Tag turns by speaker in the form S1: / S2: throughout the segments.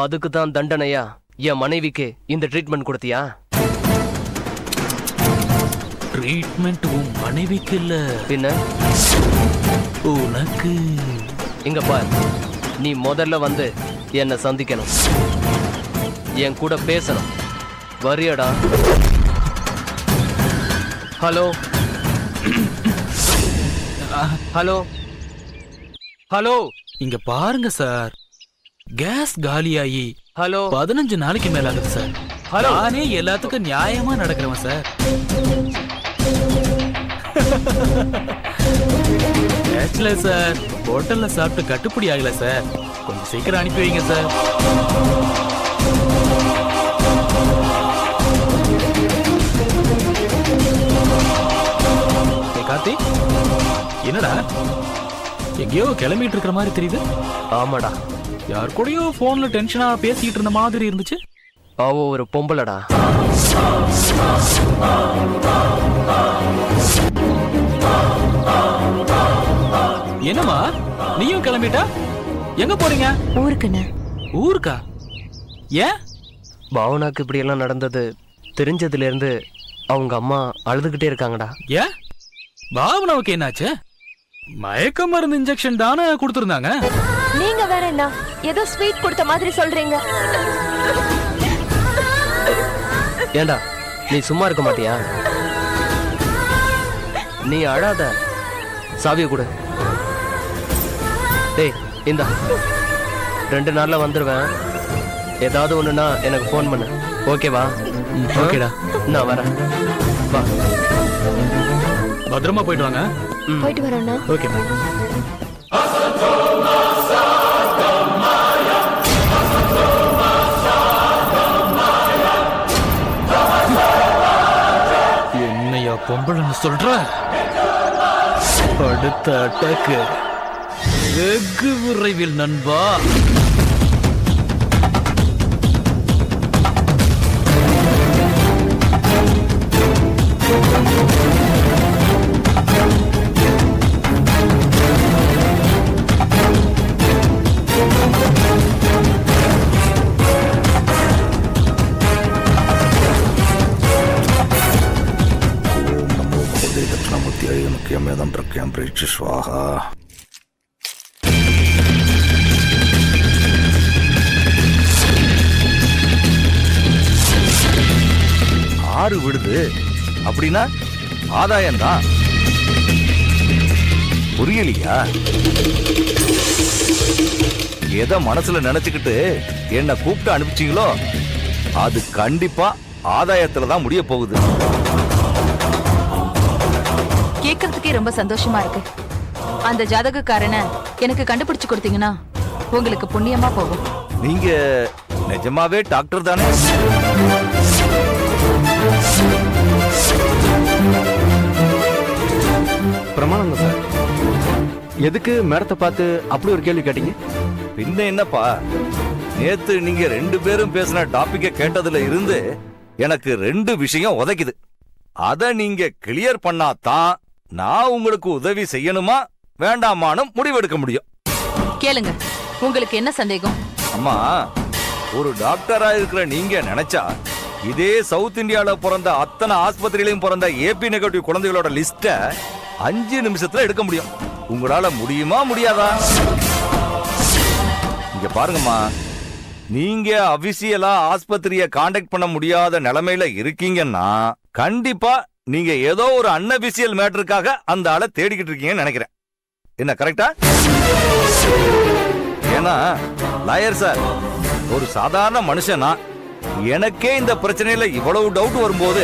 S1: அதுக்கு தான் தண்டனையா என் மனைவிக்கு இந்த ட்ரீட்மெண்ட் கொடுத்தியா?
S2: ட்ரீட்மெண்ட் உன் மனைவிக்கு இல்ல,
S1: பின்ன
S2: உனக்கு.
S1: இங்க பார், நீ முதல்ல வந்து என்னை சந்திக்கணும், என் கூட பேசணும். வரியாடா? ஹலோ ஹலோ ஹலோ,
S2: இங்க பாருங்க சார், கேஸ் காலியாகி
S1: ஹலோ
S2: 15 நாளைக்கு மேல ஆகுது சார்.
S1: ஹலோ,
S2: நானே எல்லாத்துக்கும் நியாயமா நடக்கிறவன் சார். பேச்சுலர் சார், ஹோட்டல்ல சாப்பிட்டு கட்டுப்படி ஆகல சார். கொஞ்சம் சீக்கிரம் அனுப்பி வைங்க சார். கார்த்தி, என்னடா எங்கேயோ கிளம்பிட்டு இருக்கிற மாதிரி தெரியுது?
S1: ஆமாடா,
S2: யார் கூடயோ போன்ல டென்ஷனா பேசிக்கிட்டு இருந்த மாதிரி இருந்துச்சு.
S1: அவ ஒரு பொம்பளடா.
S2: என்னம்மா நீயும் கிளம்பிட்டா? எங்க போறீங்க?
S3: ஊருக்குண்ணே.
S2: ஊருக்கா? ஏன்?
S1: பாவனாக்கு இப்படி எல்லாம் நடந்தது தெரிஞ்சதுல இருந்து அவங்க அம்மா அழுதுகிட்டே இருக்காங்கடா.
S2: ஏன் பாவனாவுக்கு என்னாச்சு? மயக்க மருந்து இன்ஜெக்ஷன் தானே கொடுத்திருந்தாங்க.
S3: நீங்க வேற என்ன ஏதோ ஸ்வீட் கொடுத்த மாதிரி சொல்றீங்க.
S1: ஏண்டா நீ சும்மா இருக்க மாட்டியா? நீ அழாத, சாவியை கொடு. டேய் இந்தா, 2 நாள்ல வந்துருவேன். ஏதாவது ஒண்ணுன்னா எனக்கு ஃபோன் பண்ணு, ஓகேவா?
S2: ஓகேடா,
S1: நான் வரேன். வா,
S2: பத்திரமா போயிட்டு வாங்க.
S3: போயிட்டு வரோண்ணா.
S2: Okay bye. என்னையா பொம்பளைன்னு சொல்ற? அடுத்த அட்டாக்கு வெகு விரைவில் நண்பா.
S4: स्वाहा। ஆறு விடுது அப்படின்னா ஆதாயம் தான். புரியலையா? எதை மனசுல நினைச்சுக்கிட்டு என்ன கூப்பிட்டு அனுப்பிச்சீங்களோ அது கண்டிப்பா ஆதாயத்துல தான் முடிய போகுது.
S5: கேட்கறதுக்கே ரொம்ப சந்தோஷமா இருக்கு. அந்த ஜாதகக்காரனை எனக்கு கண்டுபிடிச்சு கொடுத்தீங்கன்னா உங்களுக்கு புண்ணியமா போகும்.
S4: நீங்க நிஜமாவே டாக்டர் தானே?
S6: பிரமாணம் சார். எதுக்கு மேடத்தை பார்த்து அப்படி ஒரு கேள்வி கேட்டீங்க?
S4: பின்ன என்னப்பா, நேத்து நீங்க 2 பேரும் பேசின டாபிக்க கேட்டதுல இருந்து எனக்கு 2 விஷயம் உதைக்குது. அத நீங்க கிளியர் பண்ணாதான் நான் உங்களுக்கு உதவி செய்யணுமா வேண்டாமான்னு முடிவெடுக்க முடியும்.
S5: கேளுங்க, உங்களுக்கு என்ன சந்தேகம்?
S4: அம்மா, ஒரு டாக்டரா இருக்கிற நீங்க நினைச்சா இதே சவுத் இந்தியால பிறந்த அத்தனை ஆஸ்பத்திரியிலையும் பிறந்த ஏபி நெகட்டிவ் குழந்தைகளோட லிஸ்ட 5 நிமிஷத்துல எடுக்க முடியும். உங்களால முடியுமா முடியாதா? இங்க பாருங்கம்மா, நீங்க அபிஷியலா ஆஸ்பத்திரிய கான்டாக்ட் பண்ண முடியாத நிலைமையில இருக்கீங்கன்னா கண்டிப்பா நீங்க ஏதோ ஒரு அன்அபிஷியல் மேட்டருக்காக அந்த ஆளை தேடிக்கிட்டு இருக்கீங்கன்னு நினைக்கிறேன். என்ன கரெக்டா? ஏன்னா லாயர் சார், ஒரு சாதாரண மனுஷனா எனக்கே இந்த பிரச்சனையில இவ்வளவு டவுட் வரும்போது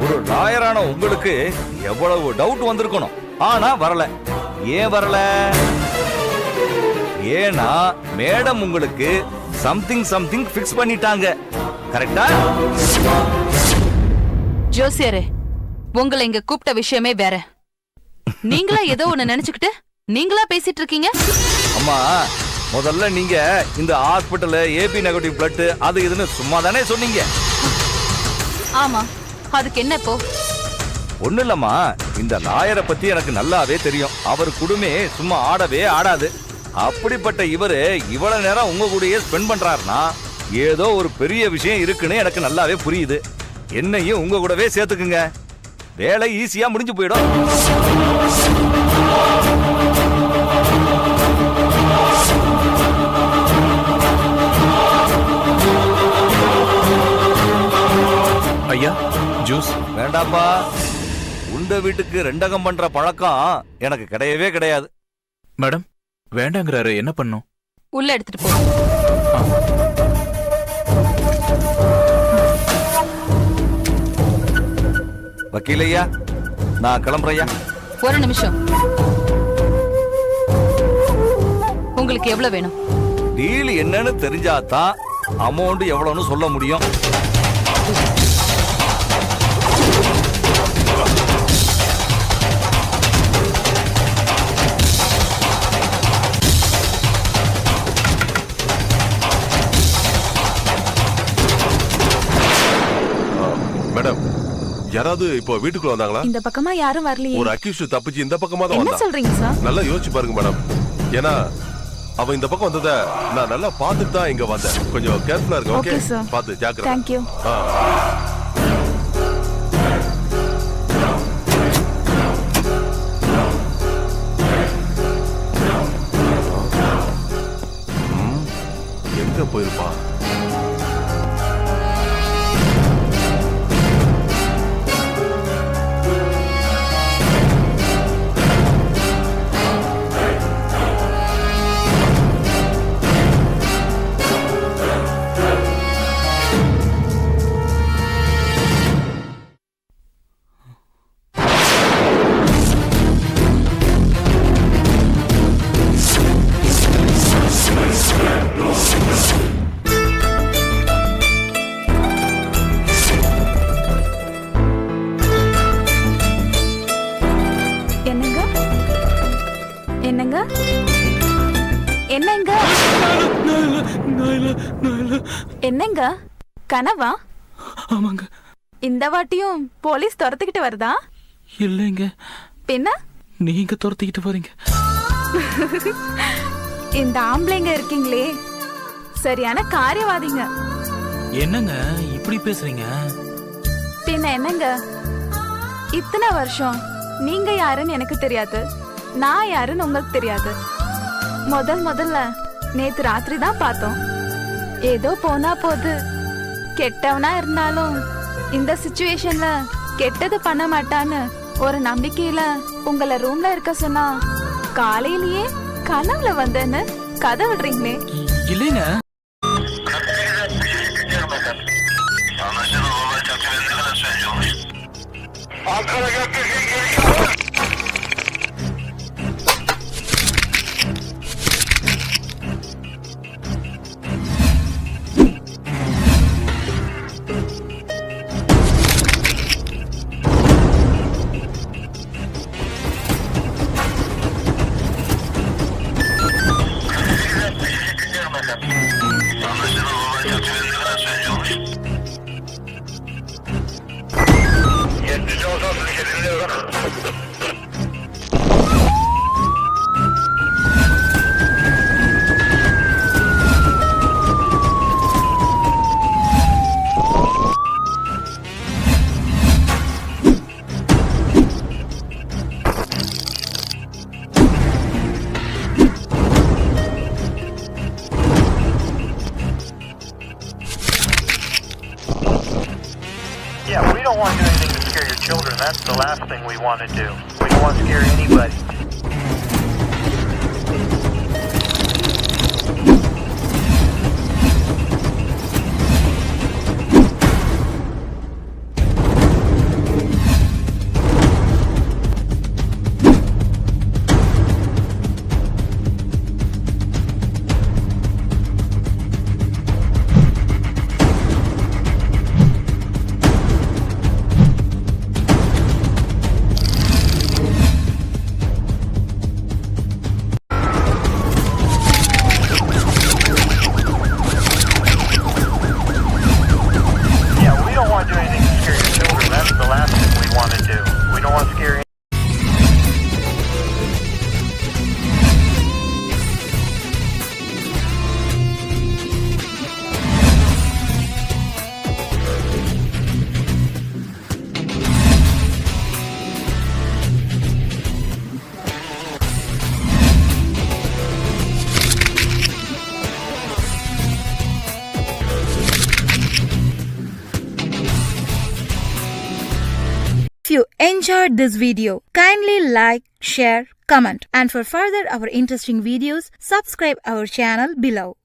S4: ஒரு லாயரான உங்களுக்கு எவ்வளவு டவுட் வந்திருக்கணும். ஆனா வரல. ஏன் வரல? ஏன்னா மேடம் உங்களுக்கு சம்திங் ஃபிக்ஸ் பண்ணிட்டாங்க. கரெக்டா?
S5: ஜோசியரே, உங்களை இங்க கூப்பிட்ட விஷயமே வேற. நீங்களா ஏதோ ஒண்ணு நினைச்சுக்கிட்டு நீங்களா பேசிட்டு இருக்கீங்க.
S4: அம்மா, முதல்ல நீங்க இந்த ஹாஸ்பிடல்ல ஏபி நெகட்டிவ் பிளட் அது இதுன்னு சும்மா தானே சொன்னீங்க.
S5: ஆமா, அதுக்கு என்ன இப்போ?
S4: ஒண்ணு இல்லம்மா, இந்த லாயரை பத்தி எனக்கு நல்லாவே தெரியும். அவர் குடுமே சும்மா ஆடவே ஆடாது. அப்படிப்பட்ட இவரு இவ்வளவு நேரம் உங்க கூடயே ஸ்பெண்ட் பண்றாருன்னா ஏதோ ஒரு பெரிய விஷயம் இருக்குன்னு எனக்கு நல்லாவே புரியுது. என்னையும் உங்க கூடவே சேர்த்துக்குங்க, வேலை ஈஸியா முடிஞ்சு போயிடும்.
S2: ஐயா ஜூஸ்.
S4: வேண்டாப்பா, உண்ட வீட்டுக்கு ரெண்டகம் பண்ற பழக்கம் எனக்கு கிடையவே கிடையாது.
S2: மேடம் வேண்டாங்கிறாரு, என்ன பண்ணும்?
S5: உள்ள எடுத்துட்டு போ.
S4: வக்கீலையா, நான் கிளம்புறையா.
S5: ஒரு நிமிஷம். உங்களுக்கு எவ்வளவு வேணும்?
S4: டீல் என்னன்னு தெரிஞ்சாதான் அமௌண்ட் எவ்வளவுன்னு சொல்ல முடியும்.
S7: மேடம், யாராவது இப்போ வீட்டுக்குள்ள வந்தாங்களா?
S3: இந்த பக்கமா யாரும் வரலையே.
S7: ஒரு அக்யூஸ்ட் தப்பிச்சு இந்த பக்கமா தான்
S3: என்ன
S7: வந்தான்.
S3: சொல்றீங்க சார்?
S7: நல்லா யோசிச்சு பாருங்க மேடம். ஏன்னா அவன் இந்த பக்கம் வந்தத நான் நல்லா பார்த்துட்டு தான் இங்க வந்தேன். கொஞ்சம் கேர்ஃபுல்லா இருங்க. Okay
S3: Okay, sir.
S7: பார்த்து ஜாக்கிரதை.
S3: Thank you.
S7: எங்க போயிருப்பான்?
S3: என்னங்க என்னங்க என்னங்க என்னங்க கனவா?
S2: ஆமாங்க.
S3: இந்த வாட்டியும் போலீஸ் துரத்துக்கிட்டு வருதா?
S2: இல்லைங்க,
S3: பின்ன
S2: நீங்க துரத்திக்கிட்டு போறீங்க.
S3: இந்த ஆம்பளைங்க இருக்கீங்களே சரியான காரியவாதிங்க.
S2: என்னங்க இப்படி பேசுறீங்க?
S3: பின்ன என்னங்க, இத்தனை வருஷம் நீங்க யாருன்னு எனக்கு தெரியாது, நான் யாருன்னு உங்களுக்கு தெரியாது. முதல்ல நேத்து ராத்திரி தான் பார்த்தோம். ஏதோ போனா போது, கெட்டவனா இருந்தாலும் இந்த சிச்சுவேஷன்ல கெட்டது பண்ண மாட்டான்னு ஒரு நம்பிக்கையில உங்களை ரூம்ல இருக்க சொன்னா காலையிலேயே கனவுல வந்தேன்னு கதை விடுறீங்களே.
S2: இல்லைங்க.
S8: Yeah, we don't want to do anything to scare your children. That's the last thing we want to do. We don't want to scare anybody.
S9: you enjoyed this video, kindly like, share, comment, and for further our interesting videos, subscribe our channel below.